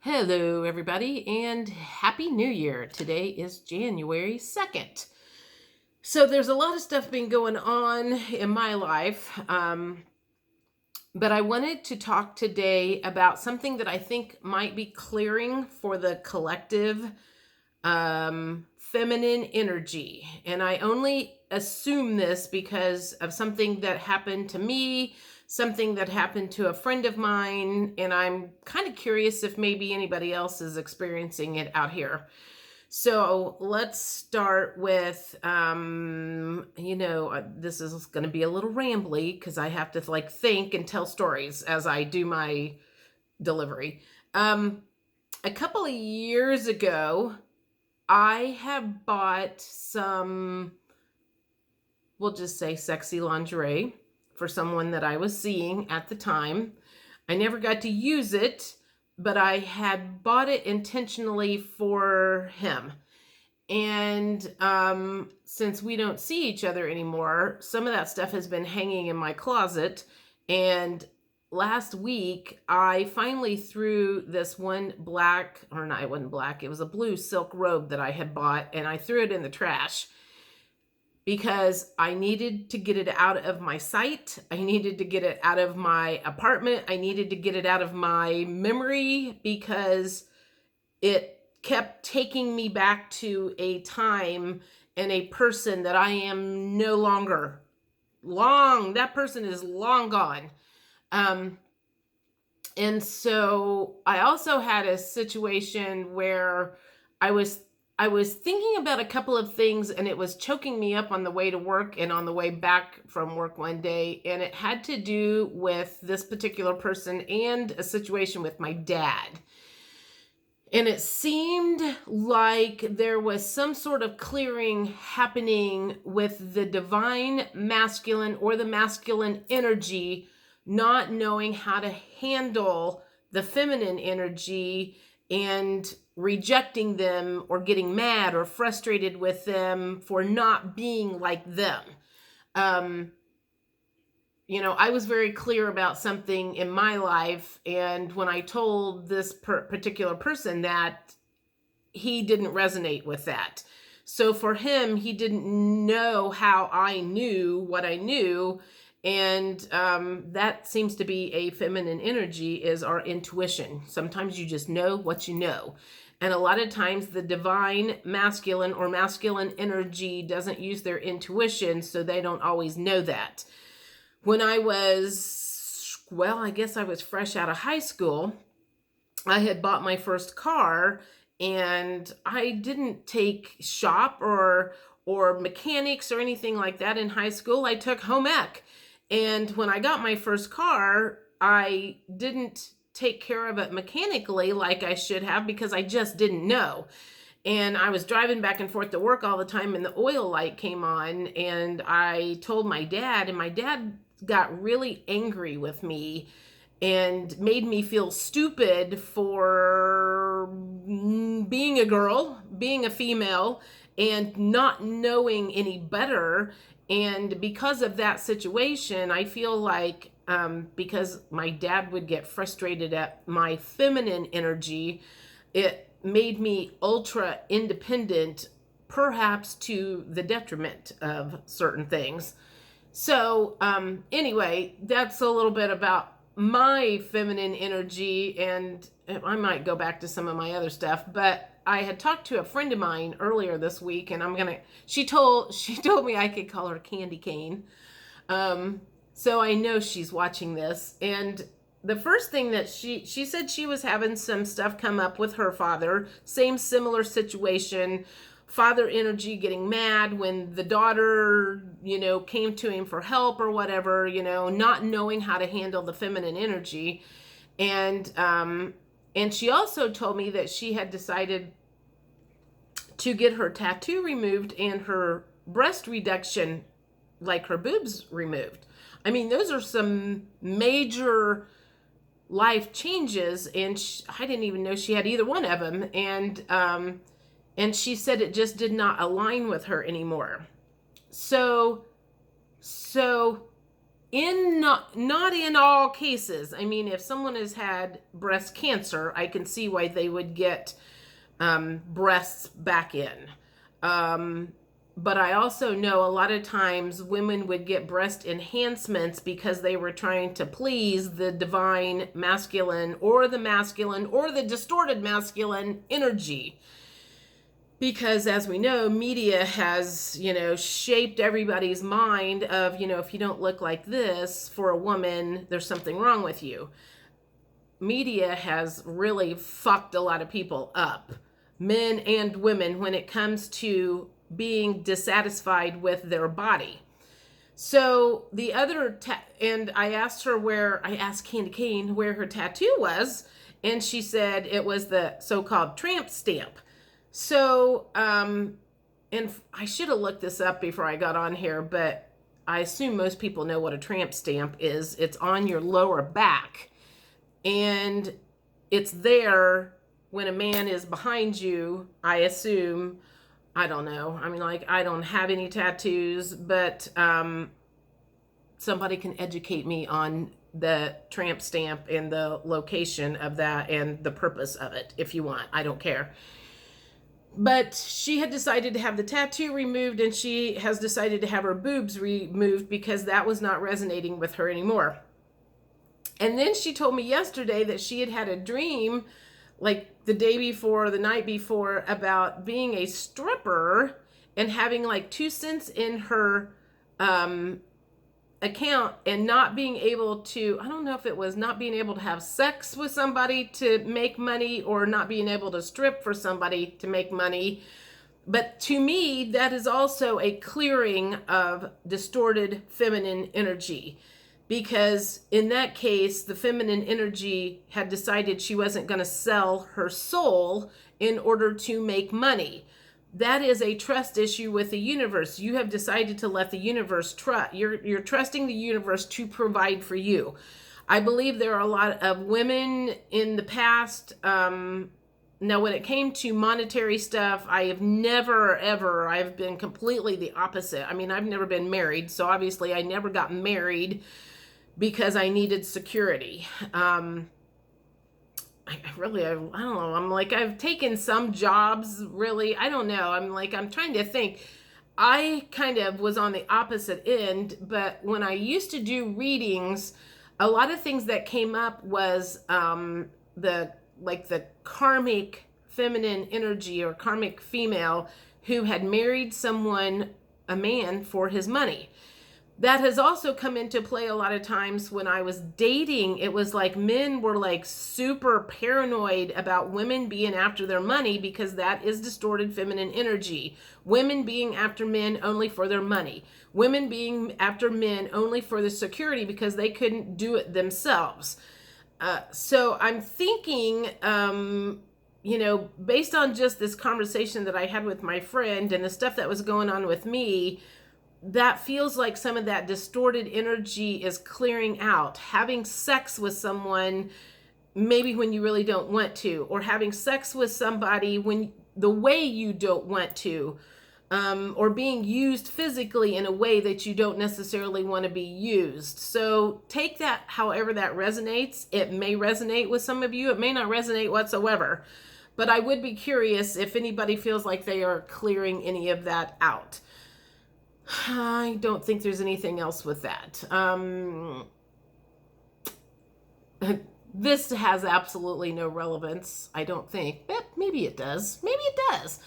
Hello, everybody, and Happy New Year. Today is January 2nd. So, there's a lot of stuff been going on in my life, but I wanted to talk today about something that I think might be clearing for the collective feminine energy. And I only assume this because of something that happened to me, something that happened to a friend of mine, and I'm kind of curious if maybe anybody else is experiencing it out here. So let's start with, this is going to be a little rambly because I have to think and tell stories as I do my delivery. A couple of years ago, I have bought some, we'll just say sexy lingerie for someone that I was seeing at the time. I never got to use it, but I had bought it intentionally for him. And since we don't see each other anymore, some of that stuff has been hanging in my closet. And last week, I finally threw this one black, or not, it wasn't black, it was a blue silk robe that I had bought, and I threw it in the trash because I needed to get it out of my sight. I needed to get it out of my apartment. I needed to get it out of my memory because it kept taking me back to a time and a person that I am no longer. That person is long gone. And so I also had a situation where I was thinking about a couple of things, and it was choking me up on the way to work and on the way back from work one day. And it had to do with this particular person and a situation with my dad. And it seemed like there was some sort of clearing happening with the divine masculine or the masculine energy not knowing how to handle the feminine energy and rejecting them or getting mad or frustrated with them for not being like them. I was very clear about something in my life, and when I told this particular person that, he didn't resonate with that. So for him, he didn't know how I knew what I knew, and that seems to be a feminine energy, is our intuition. Sometimes you just know what you know. And a lot of times the divine masculine or masculine energy doesn't use their intuition, so they don't always know that. When I was, I guess I was fresh out of high school, I had bought my first car, and I didn't take shop or mechanics or anything like that in high school. I took home ec. And when I got my first car, I didn't take care of it mechanically like I should have because I just didn't know. And I was driving back and forth to work all the time, and the oil light came on, and I told my dad, and my dad got really angry with me and made me feel stupid for being a girl, being a female, and not knowing any better. And because of that situation, I feel like because my dad would get frustrated at my feminine energy, it made me ultra independent, perhaps to the detriment of certain things. So anyway, that's a little bit about my feminine energy, and I might go back to some of my other stuff. But I had talked to a friend of mine earlier this week, and she told me I could call her Candy Cane. So I know she's watching this. And the first thing that she said, she was having some stuff come up with her father, same similar situation, father energy getting mad when the daughter, came to him for help or whatever, not knowing how to handle the feminine energy. And she also told me that she had decided to get her tattoo removed and her breast reduction, like her boobs, removed. I mean, those are some major life changes, and I didn't even know she had either one of them. And she said it just did not align with her anymore. So Not in all cases. I mean, if someone has had breast cancer, I can see why they would get breasts back in. But I also know a lot of times women would get breast enhancements because they were trying to please the divine masculine or the distorted masculine energy. Because as we know, media has, shaped everybody's mind of, if you don't look like this for a woman, there's something wrong with you. Media has really fucked a lot of people up, men and women, when it comes to being dissatisfied with their body. So the other, and I asked Candy Cane where her tattoo was, and she said it was the so-called tramp stamp. So, and I should have looked this up before I got on here, but I assume most people know what a tramp stamp is. It's on your lower back, and it's there when a man is behind you, I assume. I don't know. I mean, like, I don't have any tattoos, but somebody can educate me on the tramp stamp and the location of that and the purpose of it if you want. I don't care. But she had decided to have the tattoo removed, and she has decided to have her boobs removed because that was not resonating with her anymore. And then she told me yesterday that she had a dream, like the day before, the night before, about being a stripper and having like 2 cents in her account and not being able to, I don't know if it was not being able to have sex with somebody to make money or not being able to strip for somebody to make money. But to me, that is also a clearing of distorted feminine energy, because in that case, the feminine energy had decided she wasn't going to sell her soul in order to make money. That is a trust issue with the universe. You have decided to let the universe trust. You're trusting the universe to provide for you. I believe there are a lot of women in the past. Now, when it came to monetary stuff, I have never, ever, I've been completely the opposite. I mean, I've never been married, so obviously I never got married because I needed security. I don't know. I'm like, I've taken some jobs, really. I don't know. I'm trying to think. I kind of was on the opposite end, but when I used to do readings, a lot of things that came up was the karmic feminine energy or karmic female who had married someone, a man, for his money. That has also come into play a lot of times when I was dating. It was like men were like super paranoid about women being after their money because that is distorted feminine energy. Women being after men only for their money. Women being after men only for the security because they couldn't do it themselves. So I'm thinking, based on just this conversation that I had with my friend and the stuff that was going on with me, that feels like some of that distorted energy is clearing out. Having sex with someone maybe when you really don't want to, or having sex with somebody when the way you don't want to, or being used physically in a way that you don't necessarily want to be used. So take that however that resonates. It may resonate with some of you. It may not resonate whatsoever. But I would be curious if anybody feels like they are clearing any of that out. I don't think there's anything else with that. This has absolutely no relevance, I don't think. But maybe it does. Maybe it does.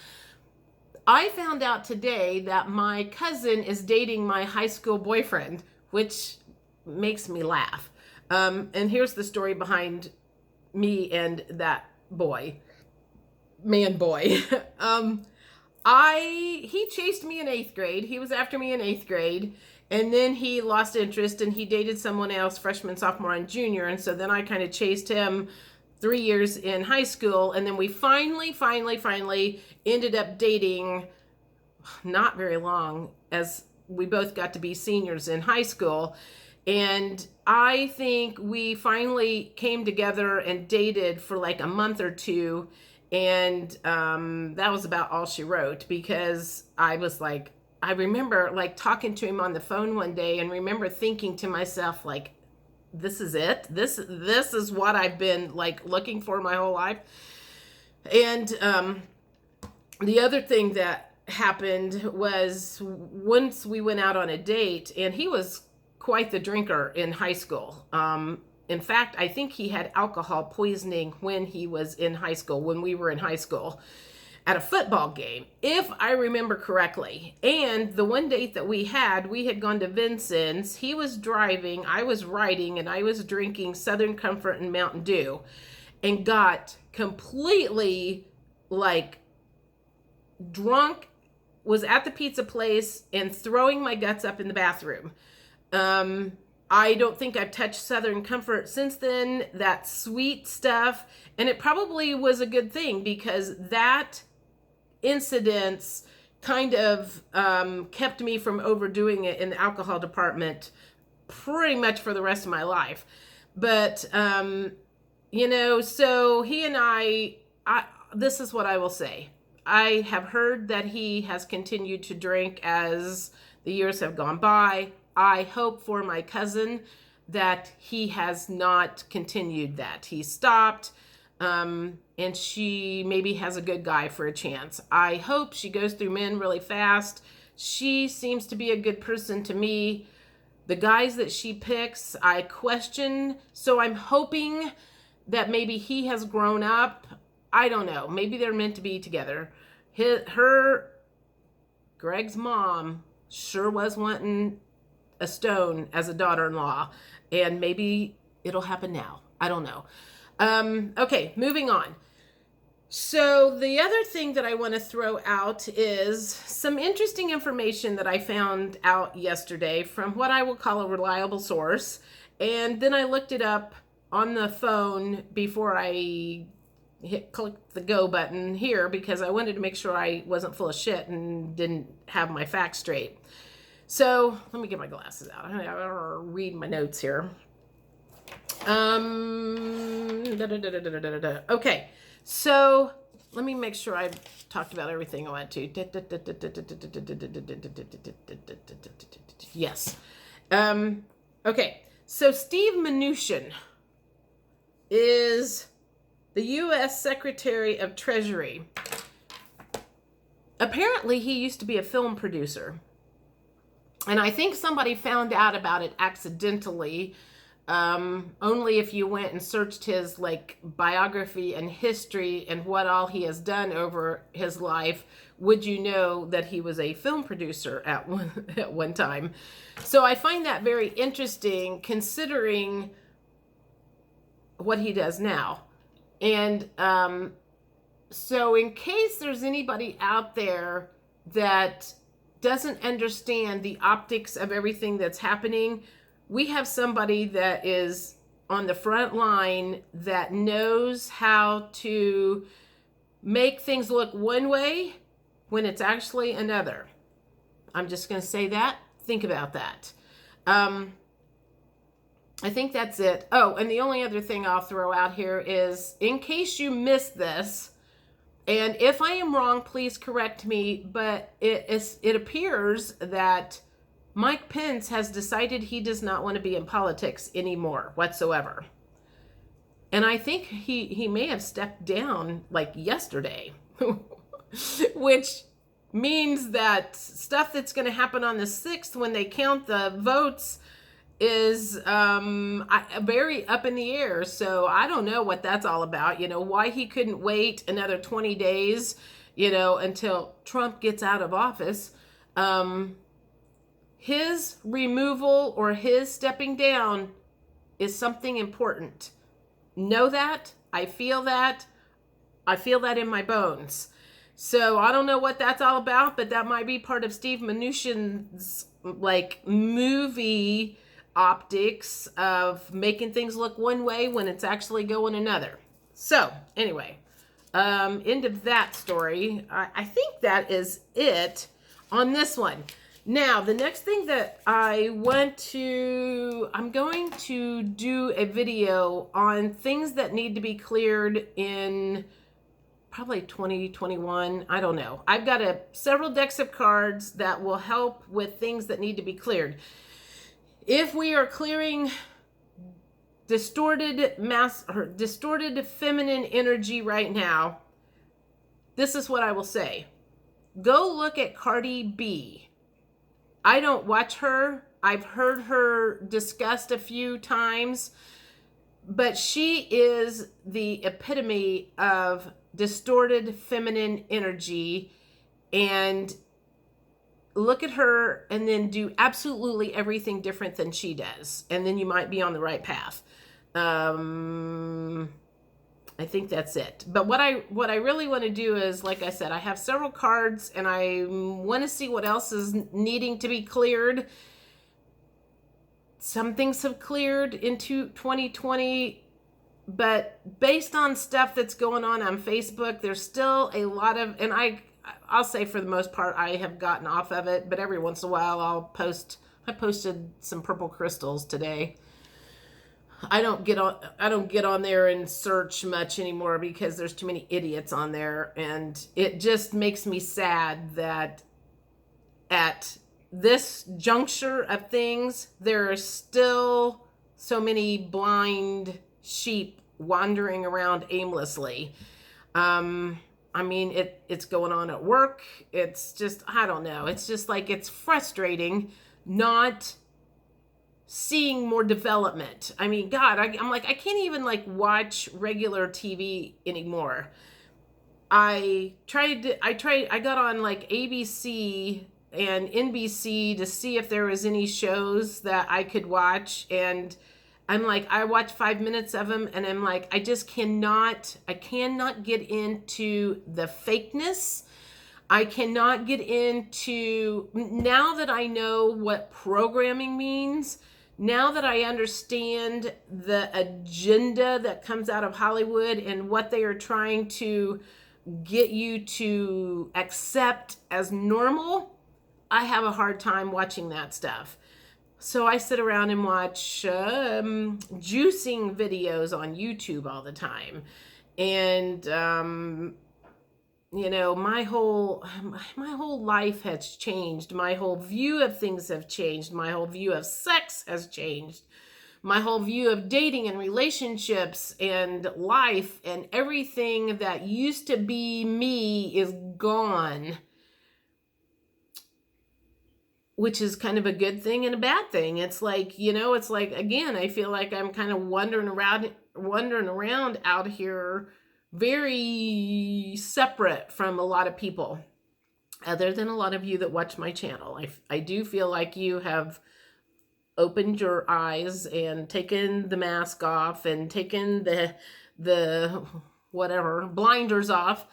I found out today that my cousin is dating my high school boyfriend, which makes me laugh. And here's the story behind me and that boy. Man boy. He chased me in 8th grade. He was after me in 8th grade. And then he lost interest and he dated someone else freshman, sophomore, and junior. And so then I kind of chased him 3 years in high school. And then we finally ended up dating not very long, as we both got to be seniors in high school. And I think we finally came together and dated for like a month or two. And that was about all she wrote, because I was like, I remember like talking to him on the phone one day and remember thinking to myself, like, this is it. This is what I've been like looking for my whole life. And the other thing that happened was once we went out on a date, and he was quite the drinker in high school. In fact, I think he had alcohol poisoning when he was in high school, when we were in high school, at a football game, if I remember correctly. And the one date that we had gone to Vincent's. He was driving, I was riding, and I was drinking Southern Comfort and Mountain Dew, and got completely like drunk, was at the pizza place and throwing my guts up in the bathroom. I don't think I've touched Southern Comfort since then, that sweet stuff. And it probably was a good thing, because that incident kind of kept me from overdoing it in the alcohol department pretty much for the rest of my life. But, you know, so he and I, this is what I will say. I have heard that he has continued to drink as the years have gone by. I hope for my cousin that he has not continued that. He stopped, and she maybe has a good guy for a chance. I hope she goes through men really fast. She seems to be a good person to me. The guys that she picks, I question. So I'm hoping that maybe he has grown up. I don't know. Maybe they're meant to be together. Greg's mom sure was wanting a stone as a daughter-in-law, and maybe it'll happen now. I don't know. Okay, moving on. So the other thing that I want to throw out is some interesting information that I found out yesterday from what I will call a reliable source. And then I looked it up on the phone before I click the go button here, because I wanted to make sure I wasn't full of shit and didn't have my facts straight. So let me get my glasses out. I gotta read my notes here. Okay, so let me make sure I've talked about everything I want to. Yes. Okay, so Steve Mnuchin is the U.S. Secretary of Treasury. Apparently, he used to be a film producer. And I think somebody found out about it accidentally. Only if you went and searched his like biography and history and what all he has done over his life, would you know that he was a film producer at one time. So I find that very interesting, considering what he does now. And so in case there's anybody out there that doesn't understand the optics of everything that's happening, we have somebody that is on the front line that knows how to make things look one way when it's actually another. I'm just going to say that. Think about that. I think that's it. Oh, and the only other thing I'll throw out here is, in case you missed this, and if I am wrong, please correct me, but it appears that Mike Pence has decided he does not want to be in politics anymore whatsoever. And I think he may have stepped down like yesterday, which means that stuff that's going to happen on the 6th when they count the votes is very up in the air. So I don't know what that's all about, why he couldn't wait another 20 days, until Trump gets out of office. His removal or his stepping down is something important. Know that. I feel that. I feel that in my bones. So I don't know what that's all about, but that might be part of Steve Mnuchin's like movie optics of making things look one way when it's actually going another. So anyway, end of that story. I think that is it on this one. Now, the next thing that I'm going to do a video on things that need to be cleared in probably 2021. I don't know. I've got several decks of cards that will help with things that need to be cleared. If we are clearing distorted feminine energy right now, this is what I will say. Go look at Cardi B. I don't watch her. I've heard her discussed a few times, but she is the epitome of distorted feminine energy. And look at her and then do absolutely everything different than she does. And then you might be on the right path. I think that's it. But what I really want to do is, like I said, I have several cards and I want to see what else is needing to be cleared. Some things have cleared into 2020, but based on stuff that's going on Facebook, there's still a lot of, and I'll say for the most part, I have gotten off of it, but every once in a while I posted some purple crystals today. I don't get on there and search much anymore because there's too many idiots on there, and it just makes me sad that at this juncture of things there are still so many blind sheep wandering around aimlessly. I mean, it's going on at work. It's just, I don't know. It's just like, it's frustrating not seeing more development. I mean, God, I'm like, I can't even like watch regular TV anymore. I got on like ABC and NBC to see if there was any shows that I could watch, and I'm like, I watched 5 minutes of them and I'm like, I cannot get into the fakeness. I cannot get into, now that I know what programming means, now that I understand the agenda that comes out of Hollywood and what they are trying to get you to accept as normal, I have a hard time watching that stuff. So I sit around and watch juicing videos on YouTube all the time. And, you know, my whole life has changed. My whole view of things have changed. My whole view of sex has changed. My whole view of dating and relationships and life and everything that used to be me is gone. Which is kind of a good thing and a bad thing. It's like, you know, it's like, again, I feel like I'm kind of wandering around out here, very separate from a lot of people, other than a lot of you that watch my channel. I do feel like you have opened your eyes and taken the mask off and taken the whatever blinders off.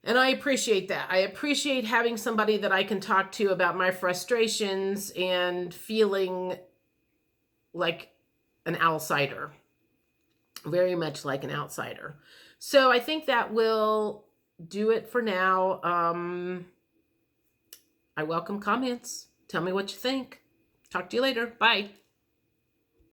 And I appreciate that. I appreciate having somebody that I can talk to about my frustrations and feeling like an outsider, very much like an outsider. So I think that will do it for now. I welcome comments. Tell me what you think. Talk to you later. Bye.